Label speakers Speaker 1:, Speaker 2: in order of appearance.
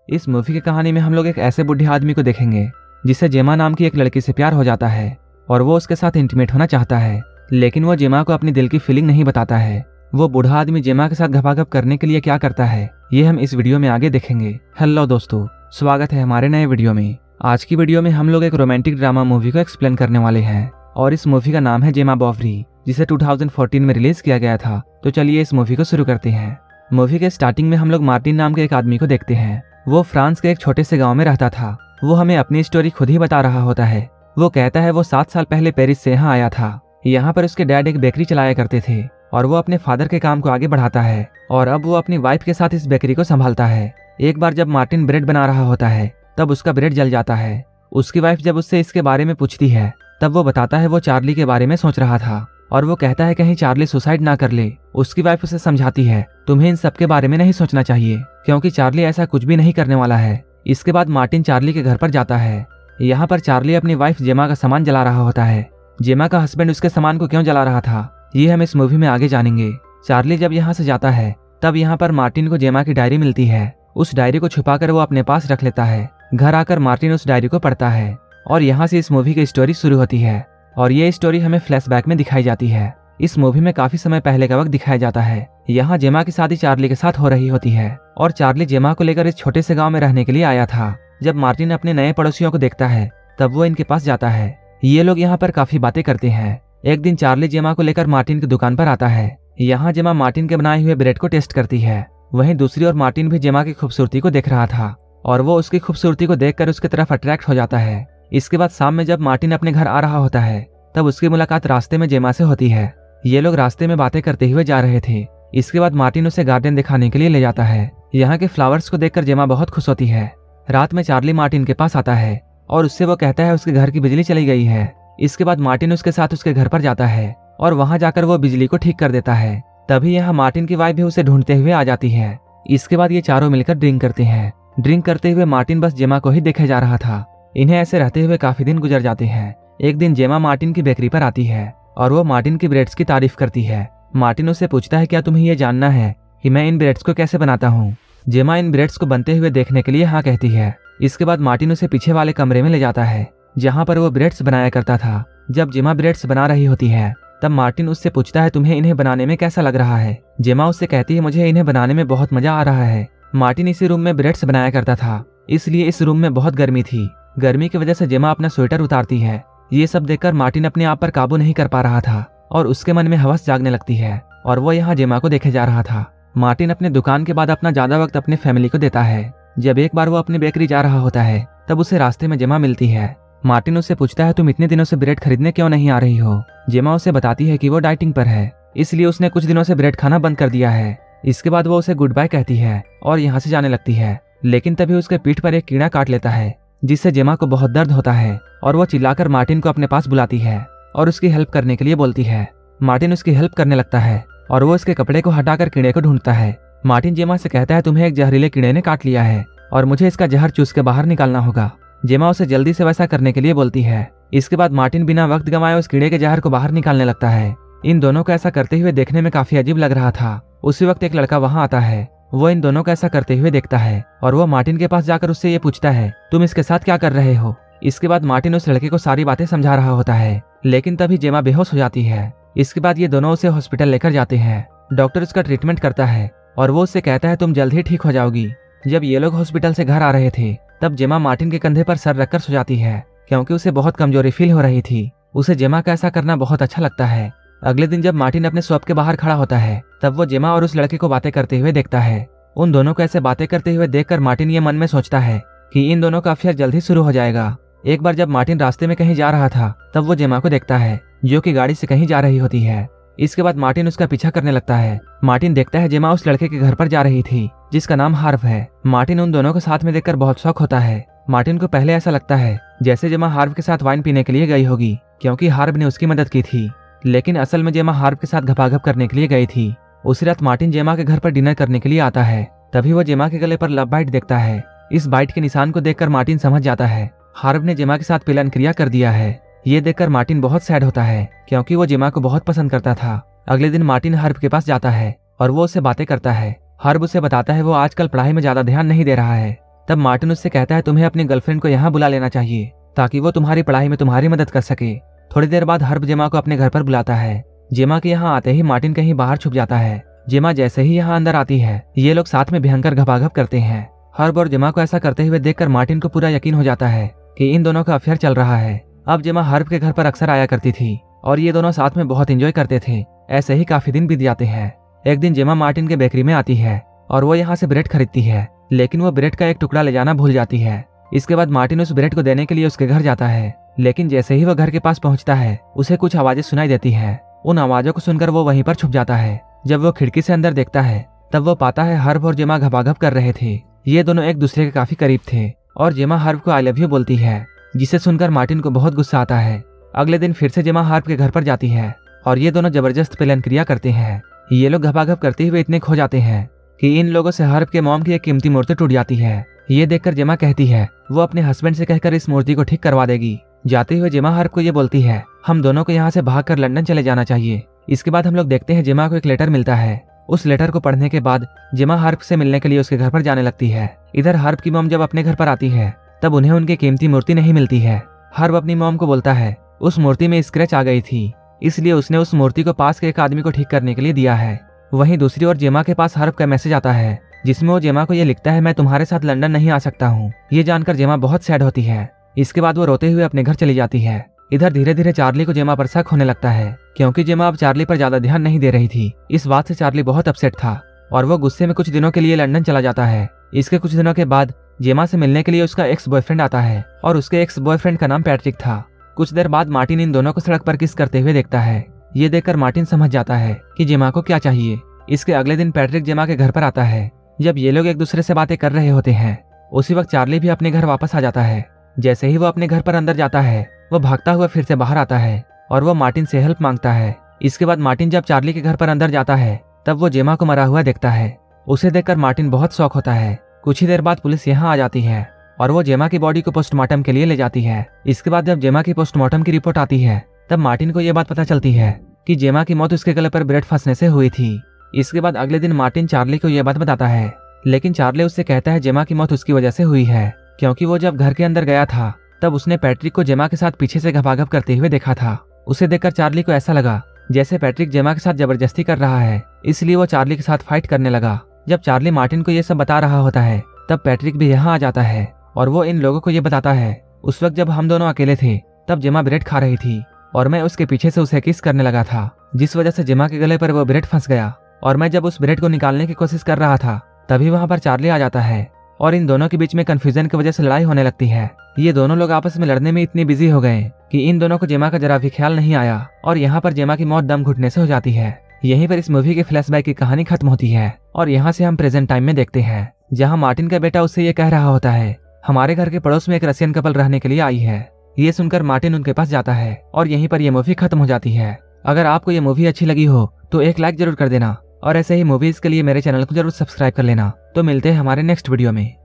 Speaker 1: इस मूवी की कहानी में हम लोग एक ऐसे बुढ़े आदमी को देखेंगे जिसे जेमा नाम की एक लड़की से प्यार हो जाता है और वो उसके साथ इंटीमेट होना चाहता है, लेकिन वो जेमा को अपनी दिल की फीलिंग नहीं बताता है। वो बूढ़ा आदमी जेमा के साथ घपाघप करने के लिए क्या करता है ये हम इस वीडियो में आगे देखेंगे। हेलो दोस्तों, स्वागत है हमारे नए वीडियो में। आज की वीडियो में हम लोग एक रोमांटिक ड्रामा मूवी को एक्सप्लेन करने वाले हैं और इस मूवी का नाम है जेमा बॉवरी, जिसे 2014 में रिलीज किया गया था। तो चलिए इस मूवी को शुरू करते हैं। मूवी के स्टार्टिंग में हम लोग मार्टिन नाम के एक आदमी को देखते हैं। वो फ्रांस के एक छोटे से गांव में रहता था। वो हमें अपनी स्टोरी खुद ही बता रहा होता है। वो कहता है वो 7 साल पहले पेरिस से यहाँ आया था। यहाँ पर उसके डैड एक बेकरी चलाया करते थे और वो अपने फादर के काम को आगे बढ़ाता है और अब वो अपनी वाइफ के साथ इस बेकरी को संभालता है। एक बार जब मार्टिन ब्रेड बना रहा होता है तब उसका ब्रेड जल जाता है। उसकी वाइफ जब उससे इसके बारे में पूछती है तब वो बताता है वो चार्ली के बारे में सोच रहा था और वो कहता है कहीं चार्ली सुसाइड ना कर ले। उसकी वाइफ उसे समझाती है तुम्हें इन सब के बारे में नहीं सोचना चाहिए क्योंकि चार्ली ऐसा कुछ भी नहीं करने वाला है। इसके बाद मार्टिन चार्ली के घर पर जाता है। यहाँ पर चार्ली अपनी वाइफ जेमा का सामान जला रहा होता है। जेमा का हस्बैंड उसके सामान को क्यों जला रहा था ये हम इस मूवी में आगे जानेंगे। चार्ली जब यहाँ से जाता है तब यहाँ पर मार्टिन को जेमा की डायरी मिलती है। उस डायरी को छुपाकर वो अपने पास रख लेता है। घर आकर मार्टिन उस डायरी को पढ़ता है और यहाँ से इस मूवी की स्टोरी शुरू होती है और ये स्टोरी हमें फ्लैशबैक में दिखाई जाती है। इस मूवी में काफी समय पहले का वक्त दिखाया जाता है। यहाँ जेमा की शादी चार्ली के साथ हो रही होती है और चार्ली जेमा को लेकर इस छोटे से गांव में रहने के लिए आया था। जब मार्टिन अपने नए पड़ोसियों को देखता है तब वो इनके पास जाता है। ये लोग यहाँ पर काफी बातें करते हैं। एक दिन चार्ली जेमा को लेकर मार्टिन की दुकान पर आता है। यहाँ जेमा मार्टिन के बनाए हुए ब्रेड को टेस्ट करती है। वहीं दूसरी ओर मार्टिन भी जेमा की खूबसूरती को देख रहा था और वो उसकी खूबसूरती को देखकर उसकी तरफ अट्रैक्ट हो जाता है। इसके बाद शाम में जब मार्टिन अपने घर आ रहा होता है तब उसकी मुलाकात रास्ते में जेमा से होती है। ये लोग रास्ते में बातें करते हुए जा रहे थे। इसके बाद मार्टिन उसे गार्डन दिखाने के लिए ले जाता है। यहाँ के फ्लावर्स को देखकर जेमा बहुत खुश होती है। रात में चार्ली मार्टिन के पास आता है और उससे वो कहता है उसके घर की बिजली चली गई है। इसके बाद मार्टिन उसके साथ उसके घर पर जाता है और वहां जाकर वो बिजली को ठीक कर देता है। तभी यहाँ मार्टिन की वाइफ भी उसे ढूंढते हुए आ जाती है। इसके बाद ये चारों मिलकर ड्रिंक करते हैं। ड्रिंक करते हुए मार्टिन बस जेमा को ही देखे जा रहा था। इन्हें ऐसे रहते हुए काफी दिन गुजर जाते हैं। एक दिन जेमा मार्टिन की बेकरी पर आती है और वो मार्टिन की ब्रेड्स की तारीफ करती है। मार्टिन उससे पूछता है क्या तुम्हें यह जानना है कि मैं इन ब्रेड्स को कैसे बनाता हूँ। जेमा इन ब्रेड्स को बनते हुए देखने के लिए हाँ कहती है। इसके बाद मार्टिन उसे पीछे वाले कमरे में ले जाता है जहाँ पर वो ब्रेड्स बनाया करता था। जब जेमा ब्रेड्स बना रही होती है तब मार्टिन उससे पूछता है तुम्हें इन्हें बनाने में कैसा लग रहा है। जेमा उससे कहती है मुझे इन्हें बनाने में बहुत मजा आ रहा है। मार्टिन इसी रूम में ब्रेड्स बनाया करता था, इसलिए इस रूम में बहुत गर्मी थी। गर्मी की वजह से जेमा अपना स्वेटर उतारती है। ये सब देखकर मार्टिन अपने आप पर काबू नहीं कर पा रहा था और उसके मन में हवस जागने लगती है और वो यहाँ जेमा को देखे जा रहा था। मार्टिन अपने दुकान के बाद अपना ज्यादा वक्त अपने फैमिली को देता है। जब एक बार वो अपनी बेकरी जा रहा होता है तब उसे रास्ते में जेमा मिलती है। मार्टिन उससे पूछता है तुम इतने दिनों से ब्रेड खरीदने क्यों नहीं आ रही हो। जेमा उसे बताती है कि वो डाइटिंग पर है, इसलिए उसने कुछ दिनों से ब्रेड खाना बंद कर दिया है। इसके बाद वो उसे गुड बाय कहती है और यहाँ से जाने लगती है, लेकिन तभी उसके पीठ पर एक कीड़ा काट लेता है जिससे जेमा को बहुत दर्द होता है और वो चिल्लाकर मार्टिन को अपने पास बुलाती है और उसकी हेल्प करने के लिए बोलती है। मार्टिन उसकी हेल्प करने लगता है और वो उसके कपड़े को हटाकर कीड़े को ढूंढता है। मार्टिन जेमा से कहता है तुम्हें एक जहरीले कीड़े ने काट लिया है और मुझे इसका जहर चूस के बाहर निकालना होगा। जेमा उसे जल्दी से वैसा करने के लिए बोलती है। इसके बाद मार्टिन बिना वक्त गंवाए उस कीड़े के जहर को बाहर निकालने लगता है। इन दोनों को ऐसा करते हुए देखने में काफी अजीब लग रहा था। उसी वक्त एक लड़का वहां आता है। वो इन दोनों को ऐसा करते हुए देखता है और वो मार्टिन के पास जाकर उससे ये पूछता है तुम इसके साथ क्या कर रहे हो। इसके बाद मार्टिन उस लड़के को सारी बातें समझा रहा होता है, लेकिन तभी जेमा बेहोश हो जाती है। इसके बाद ये दोनों उसे हॉस्पिटल लेकर जाते हैं। डॉक्टर उसका ट्रीटमेंट करता है और वो उससे कहता है तुम जल्द ही ठीक हो जाओगी। जब ये लोग हॉस्पिटल से घर आ रहे थे तब जेमा मार्टिन के कंधे पर सर रखकर सो जाती है क्योंकि उसे बहुत कमजोरी फील हो रही थी। उसे जेमा का ऐसा करना बहुत अच्छा लगता है। अगले दिन जब मार्टिन अपने शॉप के बाहर खड़ा होता है तब वो जेमा और उस लड़के को बातें करते हुए देखता है। उन दोनों को ऐसे बातें करते हुए देखकर मार्टिन ये मन में सोचता है कि इन दोनों का अफेयर जल्द ही शुरू हो जाएगा। एक बार जब मार्टिन रास्ते में कहीं जा रहा था तब वो जेमा को देखता है जो कि गाड़ी से कहीं जा रही होती है। इसके बाद मार्टिन उसका पीछा करने लगता है। मार्टिन देखता है जेमा उस लड़के के घर पर जा रही थी जिसका नाम हार्व है। मार्टिन उन दोनों को साथ में देखकर बहुत शौक होता है। मार्टिन को पहले ऐसा लगता है जैसे जेमा हार्व के साथ वाइन पीने के लिए गई होगी क्योंकि हार्व ने उसकी मदद की थी, लेकिन असल में जेमा हार्व के साथ घपाघप करने के लिए गई थी। उसी रात मार्टिन जेमा के घर पर डिनर करने के लिए आता है। तभी वो जेमा के गले पर लव बाइट देखता है। इस बाइट के निशान को देखकर मार्टिन समझ जाता है हार्व ने जेमा के साथ पिलन क्रिया कर दिया है। ये देखकर मार्टिन बहुत सैड होता है क्योंकि वो जेमा को बहुत पसंद करता था। अगले दिन मार्टिन हार्व के पास जाता है और वो उससे बातें करता है। हार्व उसे बताता है वो आजकल पढ़ाई में ज्यादा ध्यान नहीं दे रहा है। तब मार्टिन उससे कहता है तुम्हें अपनी गर्लफ्रेंड को यहाँ बुला लेना चाहिए ताकि वो तुम्हारी पढ़ाई में तुम्हारी मदद कर सके। थोड़ी देर बाद हर्ब जेमा को अपने घर पर बुलाता है। जेमा के यहाँ आते ही मार्टिन कहीं बाहर छुप जाता है। जेमा जैसे ही यहाँ अंदर आती है ये लोग साथ में भयंकर घपाघप करते हैं। हर्ब और जेमा को ऐसा करते हुए देखकर मार्टिन को पूरा यकीन हो जाता है कि इन दोनों का अफेयर चल रहा है। अब जेमा हर्ब के घर पर अक्सर आया करती थी और ये दोनों साथ में बहुत एंजॉय करते थे। ऐसे ही काफी दिन बीत जाते हैं। एक दिन जेमा मार्टिन के बेकरी में आती है और वो यहाँ से ब्रेड खरीदती है, लेकिन वो ब्रेड का एक टुकड़ा ले जाना भूल जाती है। इसके बाद मार्टिन उस ब्रेड को देने के लिए उसके घर जाता है, लेकिन जैसे ही वो घर के पास पहुंचता है उसे कुछ आवाजें सुनाई देती है। उन आवाजों को सुनकर वो वहीं पर छुप जाता है। जब वो खिड़की से अंदर देखता है तब वो पाता है हर्ब और जेमा घपाघप कर रहे थे। ये दोनों एक दूसरे के काफी करीब थे और जेमा हर्ब को आई लव यू बोलती है, जिसे सुनकर मार्टिन को बहुत गुस्सा आता है। अगले दिन फिर से जेमा हर्ब के घर पर जाती है और ये दोनों जबरदस्त पेलन क्रिया करते हैं। ये लोग घपाघप करते हुए इतने खो जाते हैं कि इन लोगों से हर्ब के मॉम की एक कीमती मूर्ति टूट जाती है। ये देखकर जेमा कहती है वो अपने हस्बैंड से कहकर इस मूर्ति को ठीक करवा देगी। जाते हुए जेमा हर्ब को ये बोलती है हम दोनों को यहाँ से भागकर लंदन चले जाना चाहिए। इसके बाद हम लोग देखते हैं जेमा को एक लेटर मिलता है। उस लेटर को पढ़ने के बाद जेमा हर्ब से मिलने के लिए उसके घर पर जाने लगती है। इधर हर्ब की मॉम जब अपने घर पर आती है तब उन्हें उनकी कीमती मूर्ति नहीं मिलती है। हर्ब अपनी मॉम को बोलता है उस मूर्ति में स्क्रैच आ गई थी, इसलिए उसने उस मूर्ति को पास के एक आदमी को ठीक करने के लिए दिया है। वहीं दूसरी ओर जेमा के पास हर्ब का मैसेज आता है जिसमें वो जेमा को ये लिखता है मैं तुम्हारे साथ लंदन नहीं आ सकता हूँ। ये जानकर जेमा बहुत सैड होती है। इसके बाद वो रोते हुए अपने घर चली जाती है। इधर धीरे धीरे चार्ली को जेमा पर शक होने लगता है, क्योंकि जेमा अब चार्ली पर ज्यादा ध्यान नहीं दे रही थी। इस बात से चार्ली बहुत अपसेट था और वो गुस्से में कुछ दिनों के लिए लंदन चला जाता है। इसके कुछ दिनों के बाद जेमा से मिलने के लिए उसका एक्स बॉयफ्रेंड आता है और उसके एक्स बॉयफ्रेंड का नाम पैट्रिक था। कुछ देर बाद मार्टिन इन दोनों को सड़क पर किस करते हुए देखता है। ये देखकर मार्टिन समझ जाता है कि जेमा को क्या चाहिए। इसके अगले दिन पैट्रिक जेमा के घर पर आता है। जब ये लोग एक दूसरे से बातें कर रहे होते हैं उसी वक्त चार्ली भी अपने घर वापस आ जाता है। जैसे ही वो अपने घर पर अंदर जाता है वो भागता हुआ फिर से बाहर आता है और वो मार्टिन से हेल्प मांगता है। इसके बाद मार्टिन जब चार्ली के घर पर अंदर जाता है तब वो जेमा को मरा हुआ देखता है। उसे देखकर मार्टिन बहुत शॉक होता है। कुछ ही देर बाद पुलिस यहाँ आ जाती है और वो जेमा की बॉडी को पोस्टमार्टम के लिए ले जाती है। इसके बाद जब जेमा की पोस्टमार्टम की रिपोर्ट आती है तब मार्टिन को यह बात पता चलती है कि जेमा की मौत उसके गले पर ब्रेड फंसने से हुई थी। इसके बाद अगले दिन मार्टिन चार्ली को यह बात बताता है, लेकिन चार्ली उससे कहता है जेमा की मौत उसकी वजह से हुई है, क्योंकि वो जब घर के अंदर गया था तब उसने पैट्रिक को जेमा के साथ पीछे से घपाघप करते हुए देखा था। उसे देखकर चार्ली को ऐसा लगा जैसे पैट्रिक जेमा के साथ जबरदस्ती कर रहा है, इसलिए वो चार्ली के साथ फाइट करने लगा। जब चार्ली मार्टिन को ये सब बता रहा होता है तब पैट्रिक भी यहाँ आ जाता है और वो इन लोगों को ये बताता है उस वक्त जब हम दोनों अकेले थे तब जेमा ब्रेड खा रही थी और मैं उसके पीछे से उसे किस करने लगा था, जिस वजह से जेमा के गले पर वो ब्रेड फंस गया और मैं जब उस ब्रेड को निकालने की कोशिश कर रहा था तभी वहां पर चार्ली आ जाता है और इन दोनों के बीच में कंफ्यूजन की वजह से लड़ाई होने लगती है। ये दोनों लोग आपस में लड़ने में इतनी बिजी हो गए कि इन दोनों को जेमा का जरा भी ख्याल नहीं आया और यहाँ पर जेमा की मौत दम घुटने से हो जाती है। यहीं पर इस मूवी के फ्लैशबैक की कहानी खत्म होती है और यहाँ से हम प्रेजेंट टाइम में देखते हैं जहाँ मार्टिन का बेटा उससे ये कह रहा होता है हमारे घर के पड़ोस में एक रशियन कपल रहने के लिए आई है। ये सुनकर मार्टिन उनके पास जाता है और यहीं पर यह मूवी खत्म हो जाती है। अगर आपको ये मूवी अच्छी लगी हो तो एक लाइक जरूर कर देना और ऐसे ही मूवीज के लिए मेरे चैनल को जरूर सब्सक्राइब कर लेना। तो मिलते हैं हमारे नेक्स्ट वीडियो में।